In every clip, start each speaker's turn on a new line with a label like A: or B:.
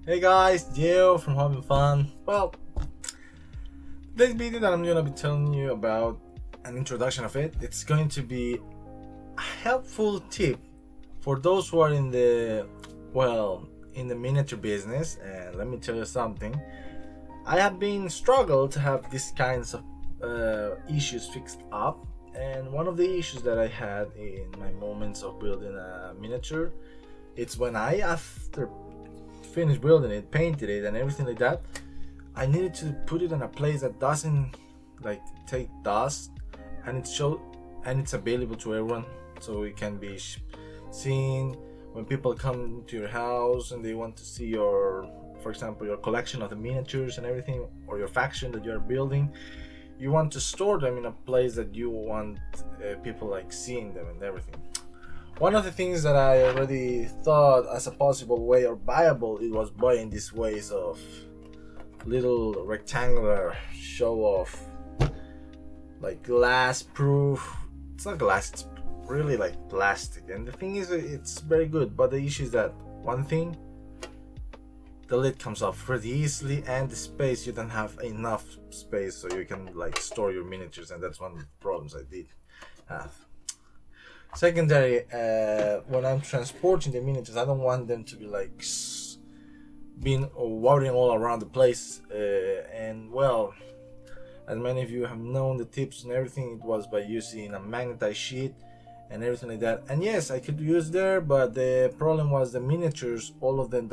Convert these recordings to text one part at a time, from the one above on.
A: Hey guys, Gio from Hobby Fun. Well, this video that I'm gonna be telling you about an introduction of it's going to be a helpful tip for those who are in the miniature business. And let me tell you something. I have been struggled to have these kinds of issues fixed up, and one of the issues that I had in my moments of building a miniature, it's when after finished building it, painted it and everything like that, I needed to put it in a place that doesn't like take dust, and it's available to everyone, so it can be seen when people come to your house and they want to see for example, your collection of the miniatures and everything, or your faction that you're building. You want to store them in a place that you want people like seeing them and everything. One of the things that I already thought as a possible way or viable, it was buying these ways of little rectangular show off, like glass proof. It's not glass, it's really like plastic, and the thing is it's very good, but the issue is that one thing, the lid comes off pretty easily, and the space, you don't have enough space so you can like store your miniatures, and that's one of the problems I did have. Secondary, when I'm transporting the miniatures, I don't want them to be like being wandering all around the place, and well, as many of you have known, the tips and everything, it was by using a magnetized sheet and everything like that. And yes, I could use there, but the problem was the miniatures, all of them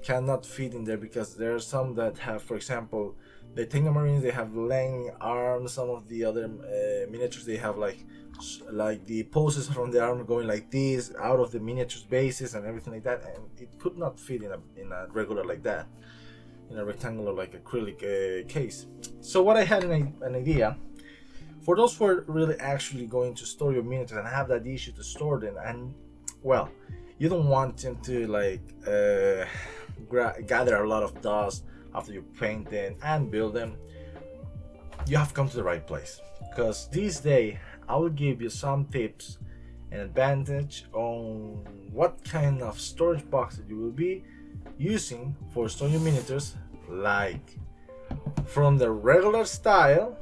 A: cannot fit in there, because there are some that have, for example, the Marines, they have long arms. Some of the other miniatures, they have like the poses from the arm going like this out of the miniatures bases and everything like that, and it could not fit in a regular like that, in a rectangular like acrylic case. So what I had an idea for those who are really actually going to store your miniatures and have that issue to store them, and well, you don't want them to like gather a lot of dust after you paint them and build them. You have come to the right place, because this day I will give you some tips and advantage on what kind of storage box that you will be using for storing your miniatures, like from the regular style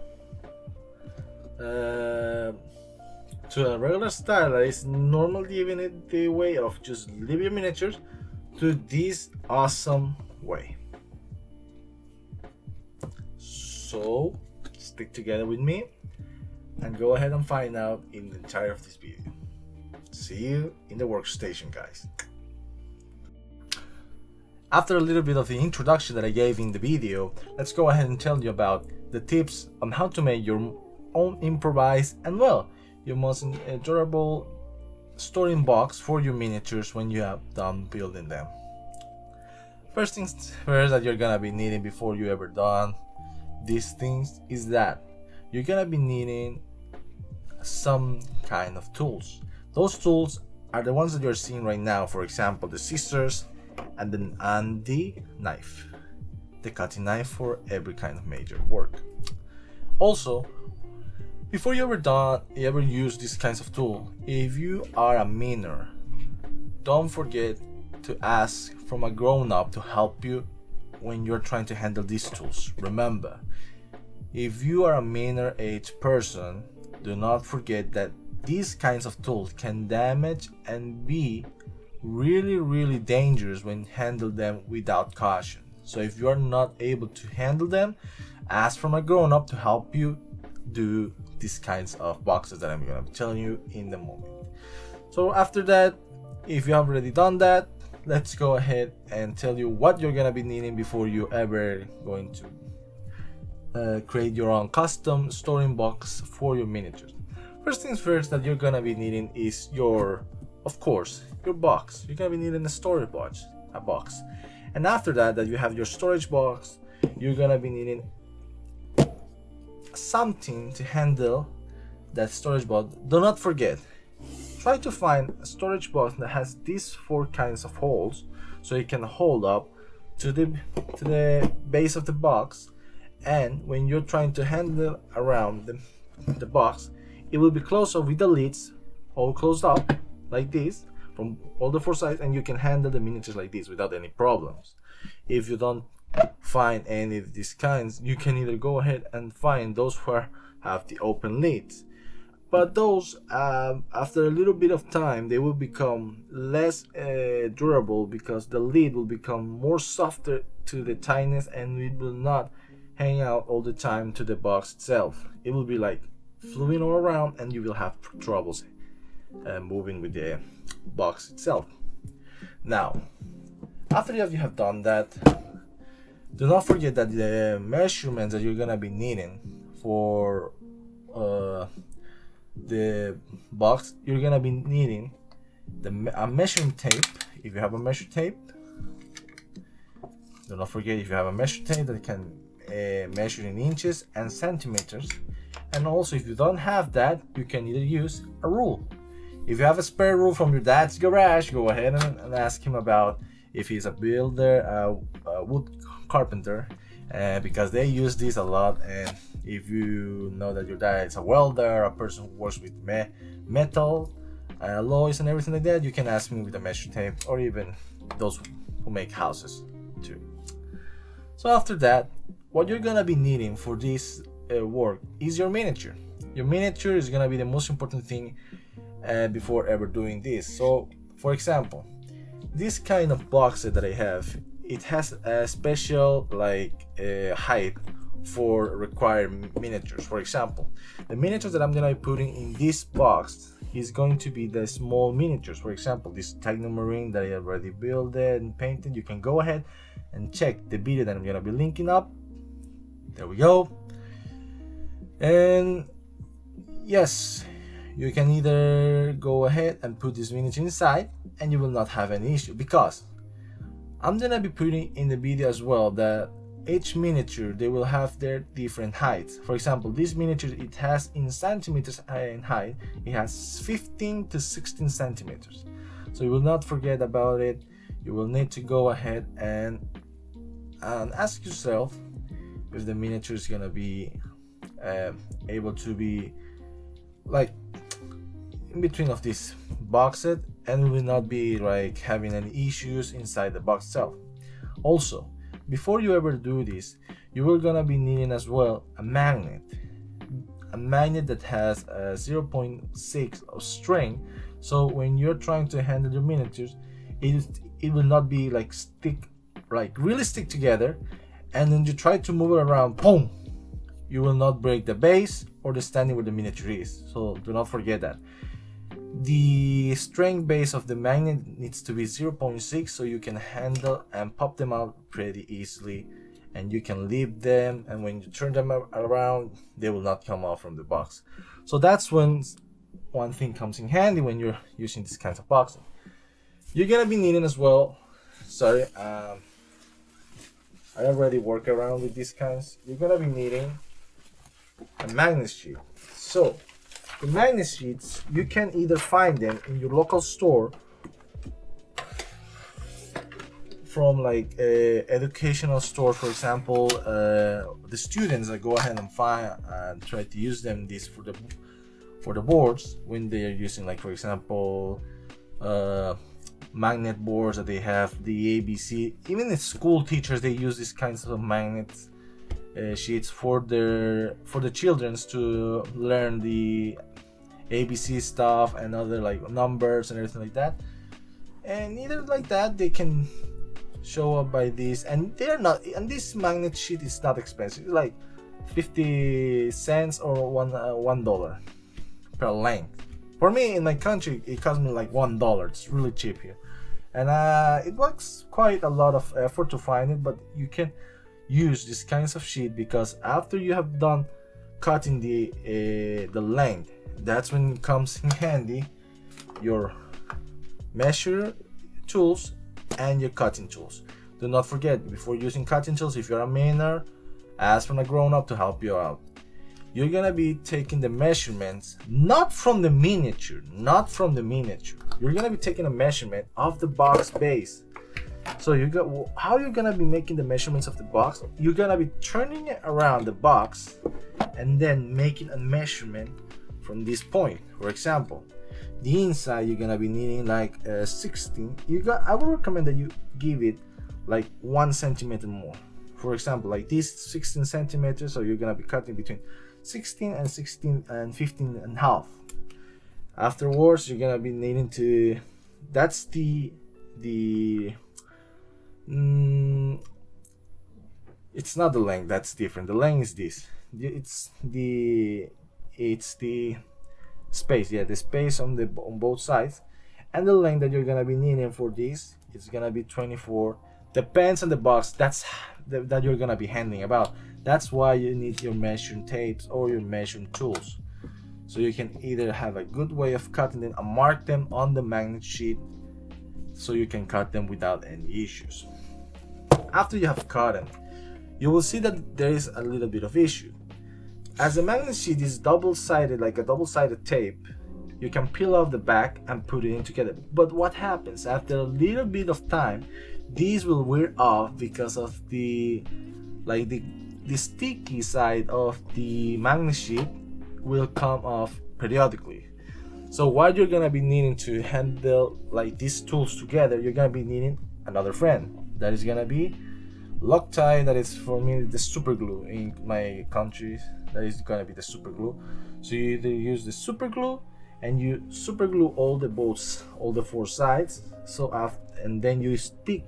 A: to a regular style that is normally given it the way of just leave your miniatures, to this awesome way. So stick together with me and go ahead and find out in the entirety of this video. See you in the workstation, guys. After a little bit of the introduction that I gave in the video, let's go ahead and tell you about the tips on how to make your own improvised and your most durable storing box for your miniatures when you have done building them. First things first that you're gonna be needing before you ever done these things is that you're gonna be needing some kind of tools. Those tools are the ones that you're seeing right now, for example, the scissors and the knife, the cutting knife for every kind of major work. Also, before you ever use these kinds of tools, if you are a miner, don't forget to ask from a grown-up to help you when you're trying to handle these tools. Remember, if you are a miner age person, do not forget that these kinds of tools can damage and be really dangerous when handle them without caution. So if you are not able to handle them, ask from a grown-up to help you do these kinds of boxes that I'm gonna be telling you in the moment. So after that, if you have already done that, let's go ahead and tell you what you're gonna be needing before you ever going to create your own custom storing box for your miniatures. First things first that you're gonna be needing is your box. You're gonna be needing a storage box, and after that you have your storage box, you're gonna be needing something to handle that storage box. Do not forget, try to find a storage box that has these 4 kinds of holes, so it can hold up to the base of the box, and when you're trying to handle around the box, it will be closed up with the lids all closed up like this from all the four sides, and you can handle the miniatures like this without any problems. If you don't find any of these kinds, you can either go ahead and find those who have the open lids, but those after a little bit of time they will become less durable, because the lid will become more softer to the tightness, and it will not hang out all the time to the box itself. It will be like fluing all around, and you will have troubles moving with the box itself. Now, after you have done that, do not forget that the measurements that you're gonna be needing for the box, you're gonna be needing a measuring tape. If you have a measure tape, do not forget, if you have a measure tape that can measure in inches and centimeters. And also, if you don't have that, you can either use a rule. If you have a spare rule from your dad's garage, go ahead and ask him about if he's a builder, a wood carpenter, because they use this a lot. And if you know that your dad is a welder, a person who works with metal alloys and everything like that, you can ask me with a measure tape, or even those who make houses too. So after that, what you're gonna be needing for this work is your miniature. Your miniature is gonna be the most important thing before ever doing this. So for example, this kind of box set that I have, it has a special height for required miniatures. For example, the miniatures that I'm gonna be putting in this box is going to be the small miniatures. For example, this Marine that I already built and painted, you can go ahead and check the video that I'm gonna be linking up. There we go. And yes, you can either go ahead and put this miniature inside, and you will not have any issue, because I'm gonna be putting in the video as well that each miniature, they will have their different heights. For example, this miniature, it has in centimeters in height, it has 15 to 16 centimeters. So you will not forget about it. You will need to go ahead and ask yourself if the miniature is gonna be able to be like in between of this box set, and will not be like having any issues inside the box itself. Also, before you ever do this, you are gonna be needing as well a magnet that has a 0.6 of strength. So when you're trying to handle your miniatures, it will not be like really stick together, and then you try to move it around, boom, you will not break the base or the standing where the miniature is. So do not forget that. The strength base of the magnet needs to be 0.6, so you can handle and pop them out pretty easily, and you can leave them, and when you turn them around, they will not come out from the box. So that's when one thing comes in handy when you're using these kinds of boxes. You're gonna be needing as well, I already work around with these kinds. You're gonna be needing a magnet sheet. So the magnet sheets, you can either find them in your local store from like educational store. For example, the students that go ahead and find and try to use them this for the boards when they are using, like for example, magnet boards that they have the ABC. Even the school teachers, they use these kinds of magnets sheets for the childrens to learn the ABC stuff and other like numbers and everything like that. And either like that, they can show up by this, and they're not, and this magnet sheet is not expensive. It's like 50 cents or $1 per length. For me, in my country, it cost me like $1. It's really cheap here, and it was quite a lot of effort to find it. But you can use these kinds of sheet, because after you have done cutting the length, that's when it comes in handy your measure tools and your cutting tools. Do not forget, before using cutting tools, if you're a minor, ask from a grown-up to help you out. You're gonna be taking the measurements not from the miniature. You're gonna be taking a measurement of the box base. So how you're gonna be making the measurements of the box. You're gonna be turning it around the box and then making a measurement from this point. For example, the inside you're gonna be needing like 16. I would recommend that you give it like 1 centimeter more. For example, like this 16 centimeters, so you're gonna be cutting between 16 and 15 and a half. Afterwards, you're gonna be needing to, that's the it's not the length, that's different. The length is this. It's the space, yeah, the space on both sides, and the length that you're gonna be needing for this is gonna be 24. Depends on the box that you're gonna be handling about. That's why you need your measuring tapes or your measuring tools, so you can either have a good way of cutting them and mark them on the magnet sheet, so you can cut them without any issues. After you have cut them, you will see that there is a little bit of issue. As the magnet sheet is double-sided, like a double-sided tape, you can peel off the back and put it in together. But what happens after a little bit of time, these will wear off because of the sticky side of the magnet sheet will come off periodically. So while you're gonna be needing to handle like these tools together, you're gonna be needing another friend. That is gonna be Loctite. That is for me the super glue in my country. That is gonna be the super glue. So you either use the super glue and you super glue all the 4 sides. And then you stick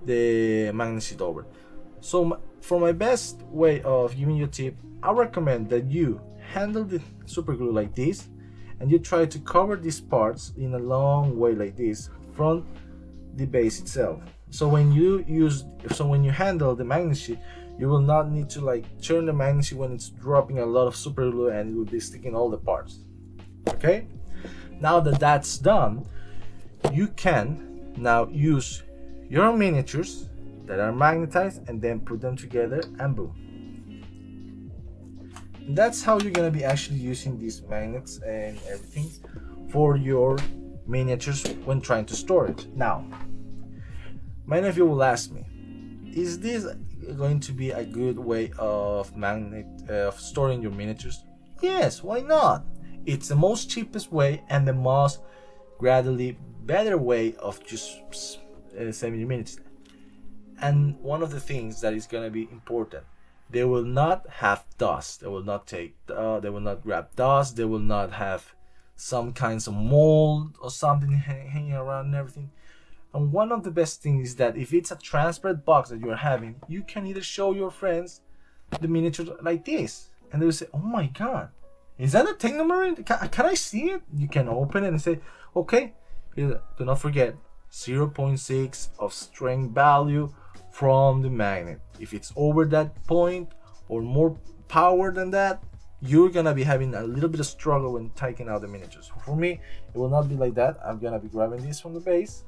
A: the magnet sheet over. So for my best way of giving you a tip, I recommend that you handle the super glue like this, and you try to cover these parts in a long way like this from the base itself. So when you handle the magnet sheet, you will not need to like turn the magnet sheet when it's dropping a lot of super glue and it will be sticking all the parts. Okay, now that that's done, you can now use your miniatures that are magnetized and then put them together, and boom. And that's how you're gonna be actually using these magnets and everything for your miniatures when trying to store it. Now, many of you will ask me, is this going to be a good way of storing your miniatures? Yes, why not? It's the most cheapest way and the most gradually better way of just saving your miniatures. And one of the things that is going to be important, they will not have dust. They will not grab dust. They will not have some kinds of mold or something hanging around and everything. And one of the best things is that if it's a transparent box that you're having, you can either show your friends the miniature like this, and they will say, "Oh my God, is that a Technomarine? Can I see it?" You can open it and say, "Okay, do not forget 0.6 of strength value from the magnet. If it's over that point or more power than that, you're gonna be having a little bit of struggle when taking out the miniatures." For me, it will not be like that. I'm gonna be grabbing this from the base,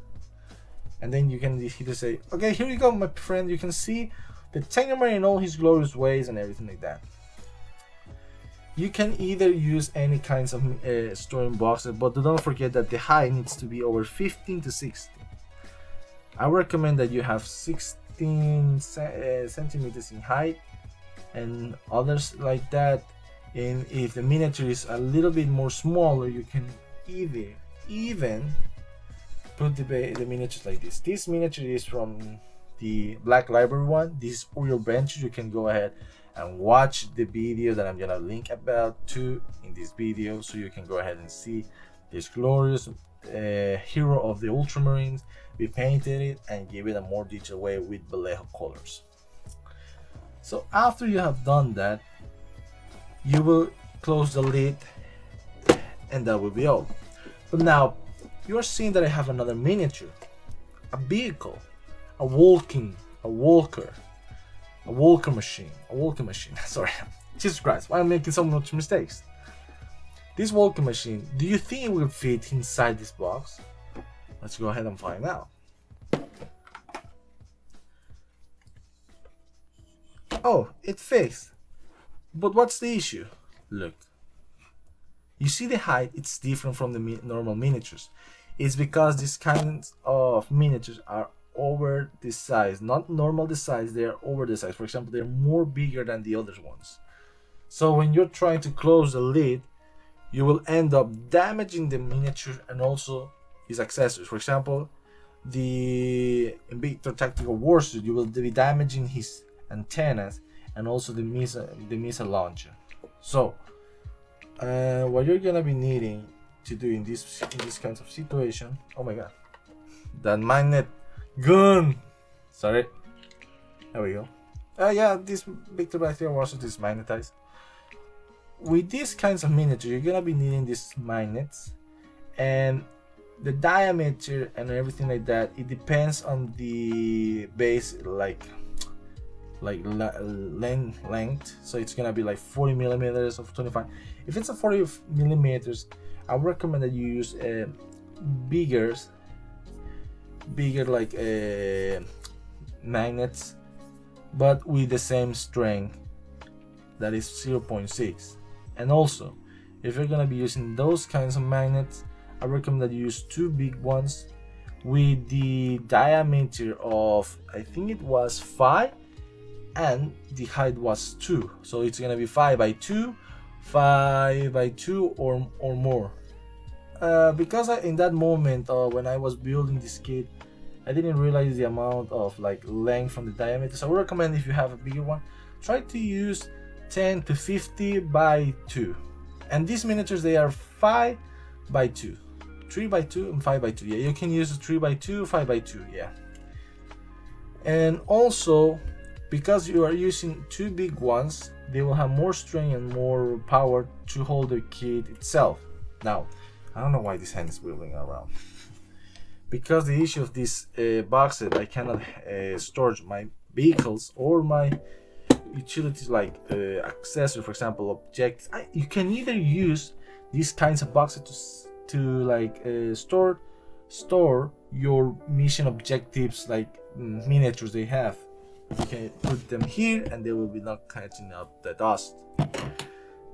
A: and then you can either say, "Okay, here you go, my friend. You can see the Technomarine in all his glorious ways," and everything like that. You can either use any kinds of storing boxes, but don't forget that the height needs to be over 15 to 16. I recommend that you have 16 centimeters in height and others like that. And if the miniature is a little bit more smaller, you can even put the miniatures like this. This miniature is from the Black Library one. This is Uriel Benches. You can go ahead and watch the video that I'm gonna link about to in this video, so you can go ahead and see this glorious hero of the Ultramarines. We painted it and give it a more detailed way with Vallejo colors. So after you have done that, you will close the lid, and that will be all. But now you're seeing that I have another miniature, a vehicle, a walker machine. Sorry, Jesus Christ, why am I making so much mistakes? This walking machine, do you think it will fit inside this box? Let's go ahead and find out. Oh, it fits. But what's the issue? Look. You see the height, it's different from the normal miniatures. It's because these kinds of miniatures are over the size, not normal the size, they are over the size. For example, they're more bigger than the other ones. So when you're trying to close the lid, you will end up damaging the miniature and also its accessories. For example, the Invictor Tactical Warsuit, you will be damaging his antennas and also the missile launcher. So what you're gonna be needing to do in this kinds of situation, oh my god, that magnet gun, sorry, there we go. Yeah, this Victor Tactical Warsuit is magnetized. With these kinds of miniatures, you're gonna be needing these magnets, and the diameter and everything like that, it depends on the base, like length. So it's gonna be like 40 millimeters of 25. If it's a 40 millimeters, I would recommend that you use bigger like magnets, but with the same strength, that is 0.6. And also, if you're gonna be using those kinds of magnets, I recommend that you use two big ones with the diameter of, I think it was 5 and the height was 2. So it's gonna be 5 by 2 or more. Because in that moment when I was building this kit, I didn't realize the amount of like length from the diameter. So I would recommend, if you have a bigger one, try to use 10 to 50 by 2. And these miniatures, they are 5 by 2, 3 by 2 and 5 by 2. Yeah, you can use 3 by 2, 5 by 2. Yeah. And also, because you are using two big ones, they will have more strength and more power to hold the kit itself. Now, I don't know why this hand is wiggling around. Because the issue of this box set, I cannot store my vehicles or my utilities like accessories, for example, objects. You can either use these kinds of boxes to like store your mission objectives, like miniatures they have. You can put them here and they will be not catching up the dust.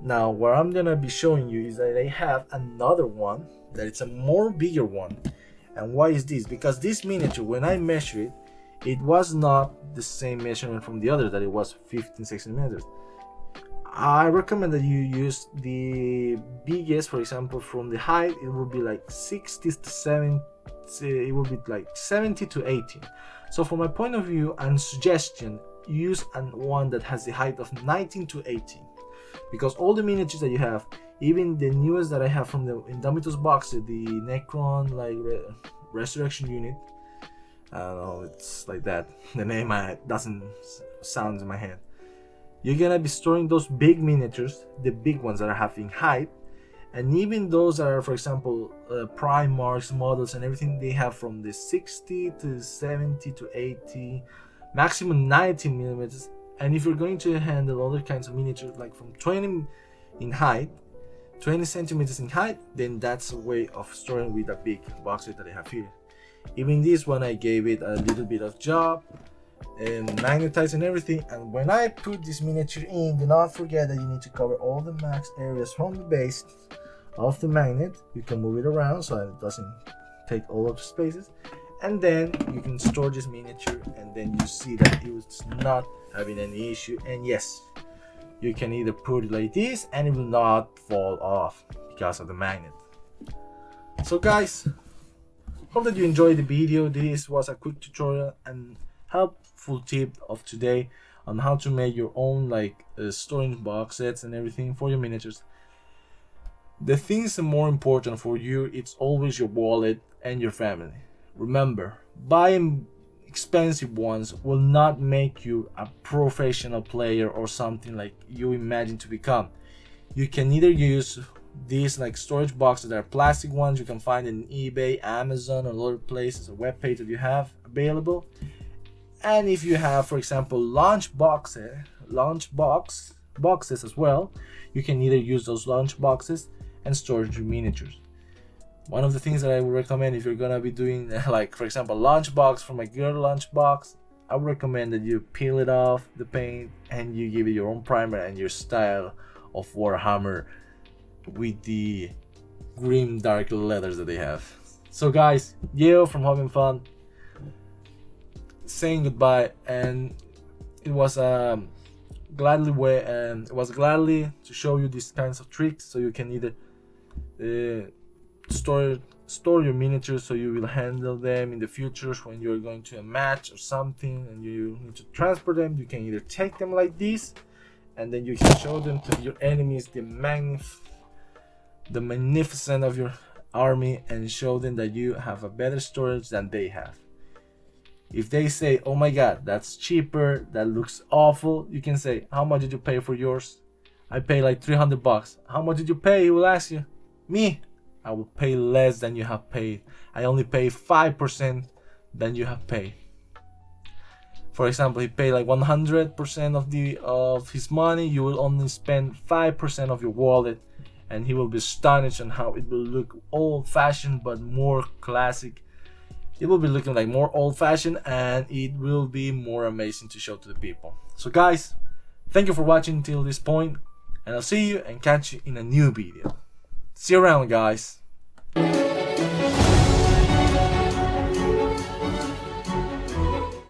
A: Now what I'm gonna be showing you is that I have another one that it's a more bigger one. And why is this? Because this miniature, when I measure it, it was not the same measurement from the other, that it was 15-16 millimeters. I recommend that you use the biggest. For example, from the height, it will be like 60 to 70, it will be like 70 to 80. So from my point of view and suggestion, use one that has the height of 19 to 18. Because all the miniatures that you have, even the newest that I have from the Indomitus box, the Necron like Resurrection unit, I don't know, it's like that, the name doesn't sound in my head. You're gonna be storing those big miniatures, the big ones that are having height, and even those that are, for example, Primarchs models and everything, they have from the 60 to 70 to 80, maximum 90 millimeters. And if you're going to handle other kinds of miniatures, like from 20 in height, 20 centimeters in height, then that's a way of storing with a big box set that I have here. Even this one, I gave it a little bit of job and magnetized and everything. And when I put this miniature in, do not forget that you need to cover all the max areas from the base of the magnet. You can move it around so it doesn't take all of the spaces, and then you can store this miniature, and then you see that it was not having any issue. And yes, you can either put it like this and it will not fall off because of the magnet. So guys, hope that you enjoyed the video. This was a quick tutorial and helpful tip of today on how to make your own like storing box sets and everything for your miniatures. The things more important for you, it's always your wallet and your family. Remember, buying expensive ones will not make you a professional player or something like you imagine to become. You can either use these like storage boxes that are plastic ones you can find in eBay, Amazon, or other places, a web page that you have available. And if you have, for example, launch boxes as well, you can either use those launch boxes and store your miniatures. One of the things that I would recommend if you're gonna be doing like, for example, launch box for my girl launch box, I would recommend that you peel it off the paint and you give it your own primer and your style of Warhammer with the grim dark leathers that they have. So guys, Yeo from Hobby Fun saying goodbye, and it was gladly to show you these kinds of tricks so you can either Store your miniatures so you will handle them in the future when you're going to a match or something and you need to transport them. You can either take them like this, and then you can show them to your enemies the magnificent of your army, and show them that you have a better storage than they have. If they say, oh my god, that's cheaper, that looks awful, you can say, how much did you pay for yours? I paid like $300. How much did you pay? He will ask you. Me, I will pay less than you have paid. I only pay 5% than you have paid. For example, he paid like 100% of his money. You will only spend 5% of your wallet, and he will be astonished on how it will look old-fashioned but more classic. It will be looking like more old-fashioned, and it will be more amazing to show to the people. So guys, thank you for watching till this point, and I'll see you and catch you in a new video. See you around, guys.